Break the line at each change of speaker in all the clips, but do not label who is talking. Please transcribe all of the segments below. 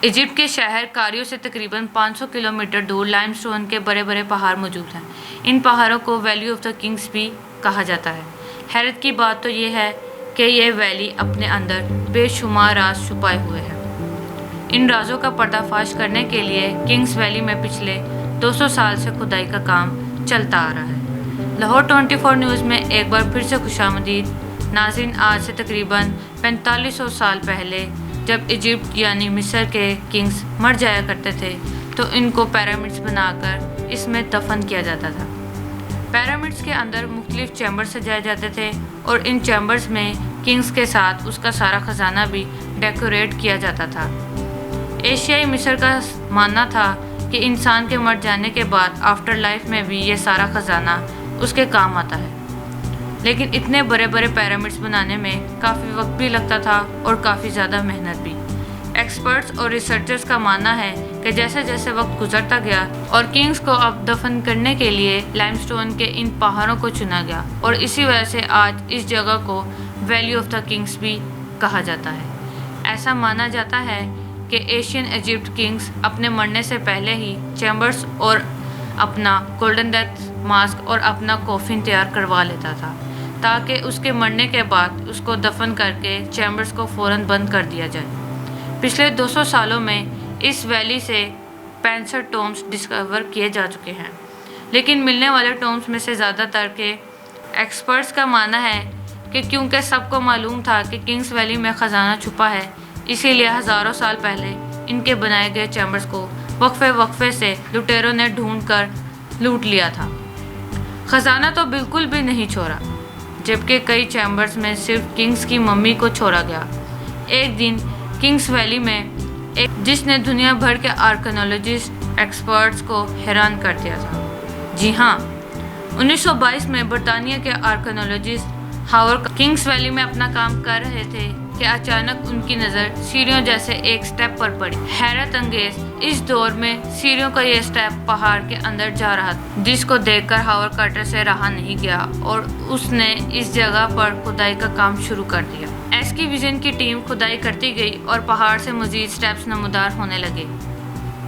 Egypt کے شہر Cairo سے تقریباً 500 کلومیٹر دور لائم سٹون کے بڑے بڑے پہاڑ موجود ہیں۔ ان پہاڑوں کو ویلی آف دا کنگز بھی کہا جاتا ہے۔ حیرت کی بات تو یہ ہے کہ یہ ویلی اپنے اندر بے شمار راز چھپائے ہوئے ہے۔ ان رازوں کا پردہ فاش کرنے کے لیے کنگز ویلی میں پچھلے 200 سال سے کھدائی کا کام چلتا آ رہا ہے۔ لاہور 24 نیوز میں ایک بار پھر سے خوشامدید ناظرین۔ آج سے تقریباً 4500 سال پہلے جب ایجپٹ یعنی مصر کے کنگز مر جایا کرتے تھے تو ان کو پیرامڈز بنا کر اس میں دفن کیا جاتا تھا۔ پیرامڈز کے اندر مختلف چیمبر سجائے جاتے تھے اور ان چیمبرز میں کنگز کے ساتھ اس کا سارا خزانہ بھی ڈیکوریٹ کیا جاتا تھا۔ ایشیائی مصر کا ماننا تھا کہ انسان کے مر جانے کے بعد آفٹر لائف میں بھی یہ سارا خزانہ اس کے کام آتا ہے، لیکن اتنے بڑے بڑے پیرامڈز بنانے میں کافی وقت بھی لگتا تھا اور کافی زیادہ محنت بھی۔ ایکسپرٹس اور ریسرچرز کا ماننا ہے کہ جیسے جیسے وقت گزرتا گیا اور کنگز کو اب دفن کرنے کے لیے لائم سٹون کے ان پہاڑوں کو چنا گیا اور اسی وجہ سے آج اس جگہ کو ویلی آف دا کنگز بھی کہا جاتا ہے۔ ایسا مانا جاتا ہے کہ ایشین ایجپٹ کنگز اپنے مرنے سے پہلے ہی چیمبرز اور اپنا گولڈن ڈیتھ ماسک اور اپنا کوفن تیار کروا لیتا تھا تاکہ اس کے مرنے کے بعد اس کو دفن کر کے چیمبرز کو فوراً بند کر دیا جائے۔ پچھلے 200 سالوں میں اس ویلی سے 65 ٹومبس ڈسکور کیے جا چکے ہیں، لیکن ملنے والے ٹومبس میں سے زیادہ تر کے ایکسپرٹس کا ماننا ہے کہ کیونکہ سب کو معلوم تھا کہ کنگز ویلی میں خزانہ چھپا ہے، اسی لیے ہزاروں سال پہلے ان کے بنائے گئے چیمبرز کو وقفے وقفے سے لٹیروں نے ڈھونڈ کر لوٹ لیا تھا۔ خزانہ تو بالکل بھی نہیں چھوڑا، جبکہ کئی چیمبرز میں صرف کنگز کی ممی کو چھوڑا گیا۔ ایک دن کنگز ویلی میں جس نے دنیا بھر کے آرکینالوجسٹ ایکسپرٹس کو حیران کر دیا تھا۔ جی ہاں، 1922 میں برطانیہ کے آرکینالوجسٹ ہاورڈ کنگز ویلی میں اپنا کام کر رہے تھے کہ اچانک ان کی نظر سیڑھیوں جیسے ایک سٹیپ پر پڑی۔ حیرت انگیز اس دور میں سیڑھیوں کا یہ سٹیپ پہاڑ کے اندر جا رہا تھا، جس کو دیکھ کر ہاورڈ کارٹر سے رہا نہیں گیا اور اس نے اس جگہ پر کھدائی کا کام شروع کر دیا۔ ایکسکیویشن کی ٹیم کھدائی کرتی گئی اور پہاڑ سے مزید سٹیپس نمودار ہونے لگے۔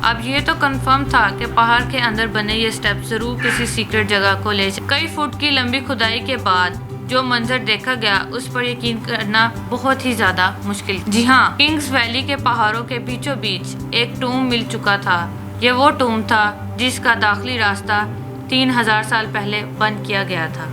اب یہ تو کنفرم تھا کہ پہاڑ کے اندر بنے یہ سٹیپ ضرور کسی سیکرٹ جگہ کو لے جائے۔ کئی فٹ کی لمبی کھدائی کے بعد جو منظر دیکھا گیا اس پر یقین کرنا بہت ہی زیادہ مشکل۔ جی ہاں، کنگز ویلی کے پہاڑوں کے بیچوں بیچ ایک ٹوم مل چکا تھا۔ یہ وہ ٹوم تھا جس کا داخلی راستہ 3000 سال پہلے بند کیا گیا تھا۔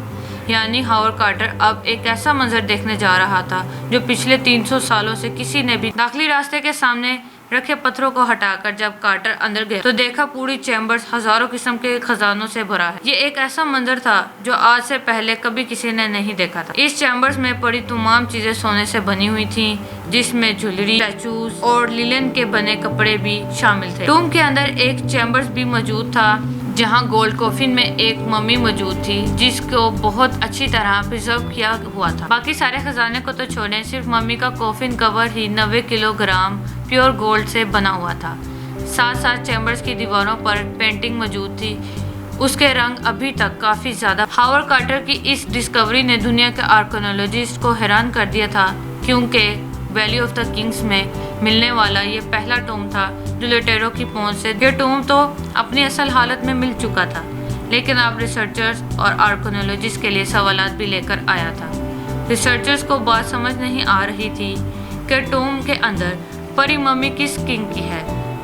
یعنی ہاورڈ کارٹر اب ایک ایسا منظر دیکھنے جا رہا تھا جو پچھلے 300 سالوں سے کسی نے بھی داخلی راستے کے سامنے رکھے پتھروں کو ہٹا کر جب کارٹر اندر گیا تو دیکھا پوری چیمبرز ہزاروں قسم کے خزانوں سے بھرا ہے۔ یہ ایک ایسا منظر تھا جو آج سے پہلے کبھی کسی نے نہیں دیکھا تھا۔ اس چیمبرز میں پڑی تمام چیزیں سونے سے بنی ہوئی تھیں، جس میں جویلری، اسٹیچوز اور لینن کے بنے کپڑے بھی شامل تھے۔ ٹوم کے اندر ایک چیمبرز بھی موجود تھا جہاں گولڈ کوفن میں ایک ممی موجود تھی جس کو بہت اچھی طرح پرزرو کیا ہوا تھا۔ باقی سارے خزانے کو تو چھوڑیں، صرف ممی کا کوفن کور ہی 90 کلو گرام پیور گولڈ سے بنا ہوا تھا۔ ساتھ ساتھ چیمبرز کی دیواروں پر پینٹنگ موجود تھی، اس کے رنگ ابھی تک کافی زیادہ۔ ہاورڈ کارٹر کی اس ڈسکوری نے دنیا کے آرکینالوجسٹ کو حیران کر دیا تھا، کیونکہ ویلی آف دا کنگز میں ملنے والا یہ پہلا ٹوم تھا جو لٹیروں کی پہنچ سے۔ یہ ٹوم تو اپنی اصل حالت میں مل چکا تھا، لیکن اب ریسرچرز اور آرکینالوجسٹ کے لیے سوالات بھی لے کر آیا تھا۔ ریسرچرز کو بات سمجھ نہیں آ رہی تھی کہ ٹوم کے اندر پری ممی کس کنگ کی ہے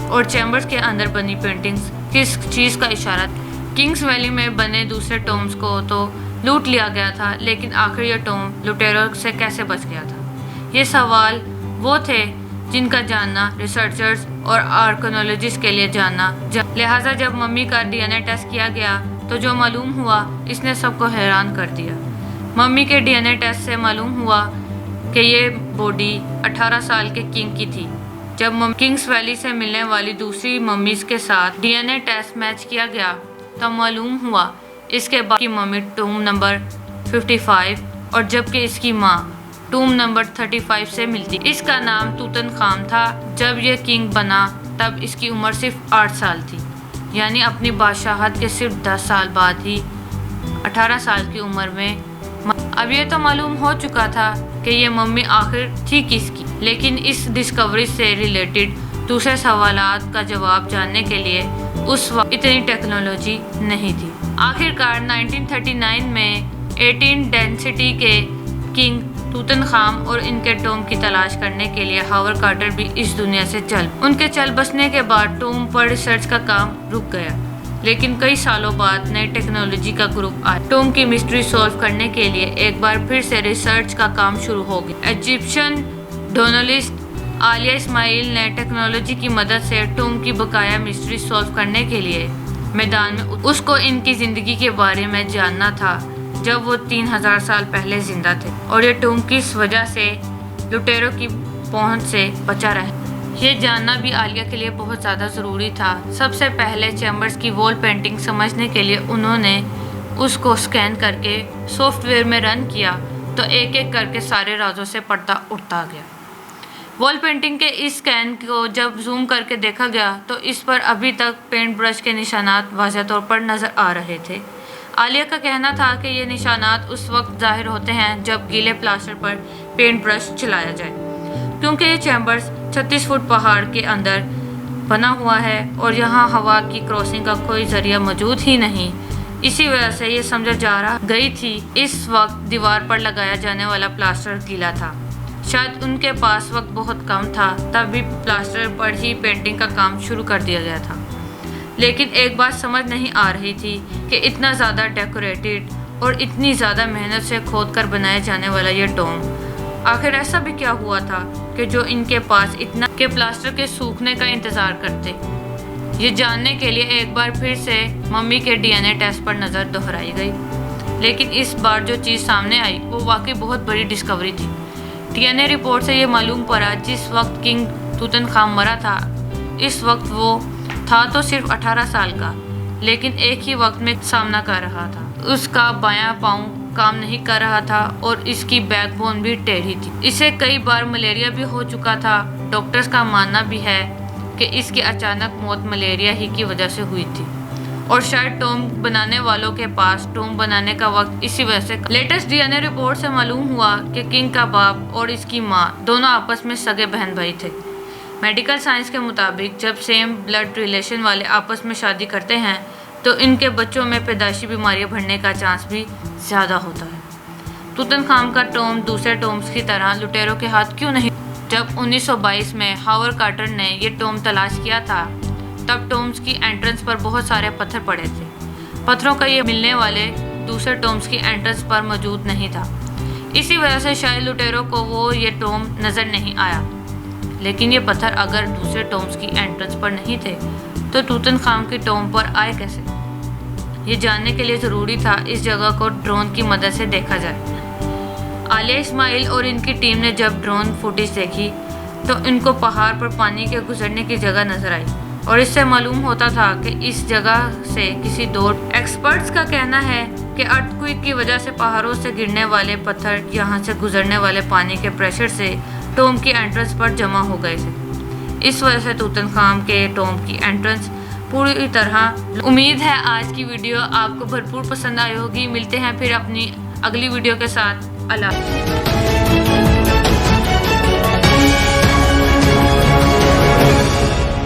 اور چیمبرز کے اندر بنی پینٹنگز کس چیز کا اشارہ تھا۔ کنگز ویلی میں بنے دوسرے ٹومز کو تو لوٹ لیا گیا تھا، لیکن آخر یہ ٹوم لٹیروں سے کیسے بچ گیا تھا؟ یہ سوال وہ تھے جن کا جاننا ریسرچرز اور آرکینالوجسٹ کے لیے جاننا۔ لہٰذا جب ممی کا DNA ٹیسٹ کیا گیا تو جو معلوم ہوا اس نے سب کو حیران کر دیا۔ ممی کے DNA ٹیسٹ سے معلوم ہوا کہ یہ باڈی 18 سال کے کنگ کی تھی۔ جب کنگز ویلی سے ملنے والی دوسری ممیز کے ساتھ DNA ٹیسٹ میچ کیا گیا تو معلوم ہوا اس کے بعد کی ممی ٹوم نمبر 55 اور جبکہ اس کی ماں ٹوم نمبر 35 سے ملتی۔ اس کا نام توتن خام تھا۔ جب یہ کنگ بنا تب اس کی عمر صرف 8 سال تھی، یعنی اپنی بادشاہت کے صرف 10 سال بعد ہی 18 سال کی عمر میں۔ اب یہ تو معلوم ہو چکا تھا کہ یہ ممی آخر تھی کس کی، لیکن اس ڈسکوری سے ریلیٹڈ دوسرے سوالات کا جواب جاننے کے لیے اس وقت اتنی ٹیکنالوجی نہیں تھی۔ آخر کار 1939 میں 18 ڈینسٹی کے کنگ توتن خام اور ان کے ٹوم کی تلاش کرنے کے لیے ہاورڈ کارٹر بھی اس دنیا سے ان کے چل بسنے کے بعد ٹوم پر ریسرچ کا کام رک گیا، لیکن کئی سالوں بعد نئی ٹیکنالوجی کا گروپ آیا۔ ٹوم کی مسٹری سولو کرنے کے لیے ایک بار پھر سے ریسرچ کا کام شروع ہو گیا۔ ایجپشین ڈونلسٹ عالیہ اسماعیل نے ٹیکنالوجی کی مدد سے ٹوم کی بقایا مسٹری سولو کرنے کے لیے میدان میں اس کو ان کی زندگی کے بارے میں جاننا تھا جب وہ 3000 سال پہلے زندہ تھے، اور یہ ٹوم کس وجہ سے لٹیروں کی پہنچ سے بچا رہے۔ یہ جاننا بھی عالیہ کے لیے بہت زیادہ ضروری تھا۔ سب سے پہلے چیمبرز کی وال پینٹنگ سمجھنے کے لیے انہوں نے اس کو اسکین کر کے سافٹ ویئر میں رن کیا تو ایک ایک کر کے سارے رازوں سے پردہ اٹھتا گیا۔ وال پینٹنگ کے اس اسکین کو جب زوم کر کے دیکھا گیا تو اس پر ابھی تک پینٹ برش کے نشانات واضح طور پر نظر آ رہے تھے۔ عالیہ کا کہنا تھا کہ یہ نشانات اس وقت ظاہر ہوتے ہیں جب گیلے پلاسٹر پر پینٹ برش چلایا جائے، کیونکہ یہ چیمبرز 36 فٹ پہاڑ کے اندر بنا ہوا ہے اور یہاں ہوا کی کراسنگ کا کوئی ذریعہ موجود ہی نہیں۔ اسی وجہ سے یہ سمجھا جا رہا گئی تھی اس وقت دیوار پر لگایا جانے والا پلاسٹر گیلا تھا۔ شاید ان کے پاس وقت بہت کم تھا، تب بھی پلاسٹر پر ہی پینٹنگ کا کام شروع کر دیا گیا تھا۔ لیکن ایک بات سمجھ نہیں آ رہی تھی کہ اتنا زیادہ ڈیکوریٹڈ اور اتنی زیادہ محنت سے کھود کر بنایا جانے والا یہ ڈوم، آخر ایسا بھی کیا ہوا تھا کہ جو ان کے پاس اتنا کہ پلاسٹر کے سوکھنے کا انتظار کرتے۔ یہ جاننے کے لیے ایک بار پھر سے ممی کے ڈی این اے ٹیسٹ پر نظر دہرائی گئی، لیکن اس بار جو چیز سامنے آئی وہ واقعی بہت بڑی ڈسکوری تھی۔ ڈی این اے رپورٹ سے یہ معلوم پڑا جس وقت کنگ توتن خام مرا تھا اس وقت وہ تھا تو صرف 18 سال کا، لیکن ایک ہی وقت میں سامنا کر رہا تھا۔ اس کا بایاں پاؤں کام نہیں کر رہا تھا اور اس کی بیک بون بھی ٹیڑھی تھی۔ اسے کئی بار ملیریا بھی ہو چکا تھا۔ ڈاکٹرز کا ماننا بھی ہے کہ اس کی اچانک موت ملیریا ہی کی وجہ سے ہوئی تھی، اور شاید ٹوم بنانے والوں کے پاس ٹوم بنانے کا وقت اسی وجہ سے۔ لیٹسٹ ڈی این اے رپورٹ سے معلوم ہوا کہ کنگ کا باپ اور اس کی ماں دونوں آپس میں سگے بہن بھائی تھے۔ میڈیکل سائنس کے مطابق جب سیم بلڈ ریلیشن والے آپس میں شادی کرتے ہیں تو ان کے بچوں میں پیدائشی بیماریاں بڑھنے کا چانس بھی زیادہ ہوتا ہے۔ توتن خام کا ٹوم دوسرے ٹومز کی طرح لٹیروں کے ہاتھ کیوں نہیں؟ جب 1922 میں ہاورڈ کارٹر نے یہ ٹوم تلاش کیا تھا تب ٹومز کی انٹرنس پر بہت سارے پتھر پڑے تھے۔ پتھروں کا یہ ملنے والے دوسرے ٹومز کی انٹرنس پر موجود نہیں تھا، اسی وجہ سے شاید لٹیروں کو وہ یہ ٹوم نظر نہیں آیا۔ لیکن یہ پتھر اگر دوسرے ٹومز کی انٹرنس پر نہیں تھے تو توتن خام کی ٹوم پر آئے کیسے؟ یہ جاننے کے لیے ضروری تھا اس جگہ کو ڈرون کی مدد سے دیکھا جائے۔ عالیہ اسماعیل اور ان کی ٹیم نے جب ڈرون فوٹیج دیکھی تو ان کو پہاڑ پر پانی کے گزرنے کی جگہ نظر آئی، اور اس سے معلوم ہوتا تھا کہ اس جگہ سے کسی دور۔ ایکسپرٹس کا کہنا ہے کہ ارتھکوئک کی وجہ سے پہاڑوں سے گرنے والے پتھر یہاں سے گزرنے والے پانی کے پریشر سے ٹوم کی انٹرنس پر جمع ہو گئے تھے۔ اس وجہ سے توتن خام کے ٹوم کی انٹرنس پوری طرح۔ امید ہے آج کی ویڈیو آپ کو بھرپور پسند آئی ہوگی۔ ملتے ہیں پھر اپنی اگلی ویڈیو کے ساتھ۔ اللہ حافظ۔